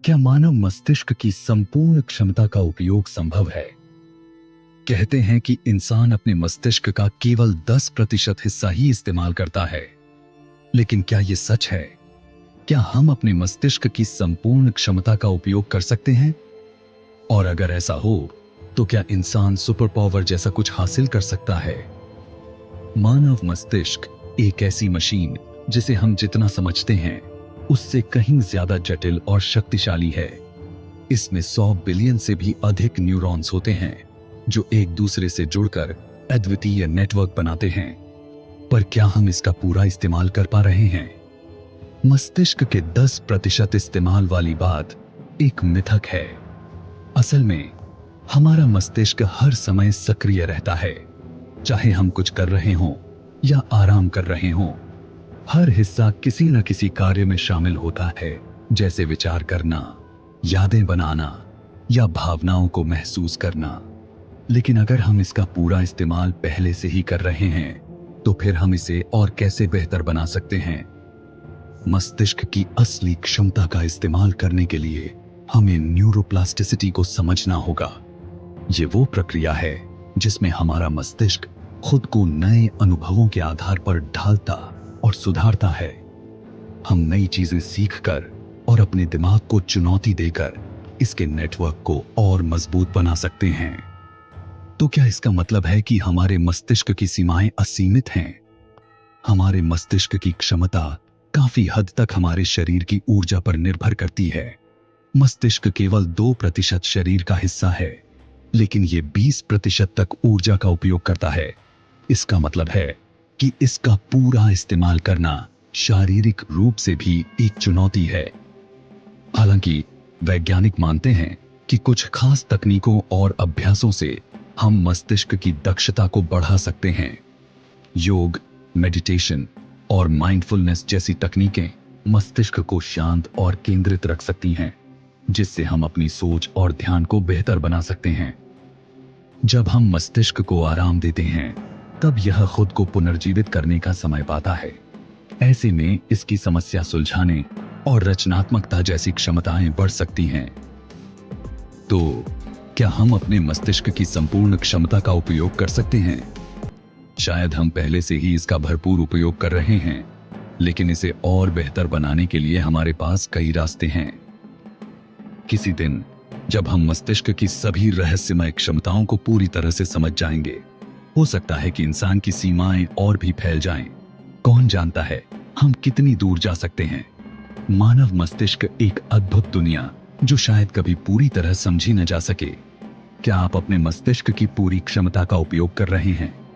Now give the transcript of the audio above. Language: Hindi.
क्या मानव मस्तिष्क की संपूर्ण क्षमता का उपयोग संभव है? कहते हैं कि इंसान अपने मस्तिष्क का केवल 10% हिस्सा ही इस्तेमाल करता है। लेकिन क्या यह सच है? क्या हम अपने मस्तिष्क की संपूर्ण क्षमता का उपयोग कर सकते हैं? और अगर ऐसा हो, तो क्या इंसान सुपर पावर जैसा कुछ हासिल कर सकता है? मानव मस्तिष्क एक ऐसी मशीन जिसे हम जितना समझते हैं उससे कहीं ज्यादा जटिल और शक्तिशाली है। इसमें 100 बिलियन से भी अधिक न्यूरॉन्स होते हैं जो एक दूसरे से जुड़कर अद्वितीय नेटवर्क बनाते हैं। पर क्या हम इसका पूरा इस्तेमाल कर पा रहे हैं? मस्तिष्क के 10% इस्तेमाल वाली बात एक मिथक है। असल में हमारा मस्तिष्क हर समय सक्रिय रहता है, चाहे हम कुछ कर रहे हों या आराम कर रहे हों। हर हिस्सा किसी न किसी कार्य में शामिल होता है, जैसे विचार करना, यादें बनाना या भावनाओं को महसूस करना। लेकिन अगर हम इसका पूरा इस्तेमाल पहले से ही कर रहे हैं, तो फिर हम इसे और कैसे बेहतर बना सकते हैं? मस्तिष्क की असली क्षमता का इस्तेमाल करने के लिए हमें न्यूरोप्लास्टिसिटी को समझना होगा। ये वो प्रक्रिया है जिसमें हमारा मस्तिष्क खुद को नए अनुभवों के आधार पर ढालता और सुधारता है। हम नई चीजें सीखकर और अपने दिमाग को चुनौती देकर इसके नेटवर्क को और मजबूत बना सकते हैं। तो क्या इसका मतलब है कि हमारे मस्तिष्क की सीमाएं असीमित हैं? हमारे मस्तिष्क की क्षमता काफी हद तक हमारे शरीर की ऊर्जा पर निर्भर करती है। मस्तिष्क केवल 2% शरीर का हिस्सा है, लेकिन ये 20% तक ऊर्जा का उपयोग करता है। इसका मतलब है कि इसका पूरा इस्तेमाल करना शारीरिक रूप से भी एक चुनौती है। हालांकि वैज्ञानिक मानते हैं कि कुछ खास तकनीकों और अभ्यासों से हम मस्तिष्क की दक्षता को बढ़ा सकते हैं। योग, मेडिटेशन और माइंडफुलनेस जैसी तकनीकें मस्तिष्क को शांत और केंद्रित रख सकती हैं, जिससे हम अपनी सोच और ध्यान को बेहतर बना सकते हैं। जब हम मस्तिष्क को आराम देते हैं, तब यह खुद को पुनर्जीवित करने का समय पाता है। ऐसे में इसकी समस्या सुलझाने और रचनात्मकता जैसी क्षमताएं बढ़ सकती हैं। तो क्या हम अपने मस्तिष्क की संपूर्ण क्षमता का उपयोग कर सकते हैं? शायद हम पहले से ही इसका भरपूर उपयोग कर रहे हैं, लेकिन इसे और बेहतर बनाने के लिए हमारे पास कई रास्ते हैं। किसी दिन जब हम मस्तिष्क की सभी रहस्यमय क्षमताओं को पूरी तरह से समझ जाएंगे, हो सकता है कि इंसान की सीमाएं और भी फैल जाएं। कौन जानता है हम कितनी दूर जा सकते हैं? मानव मस्तिष्क एक अद्भुत दुनिया जो शायद कभी पूरी तरह समझी न जा सके। क्या आप अपने मस्तिष्क की पूरी क्षमता का उपयोग कर रहे हैं?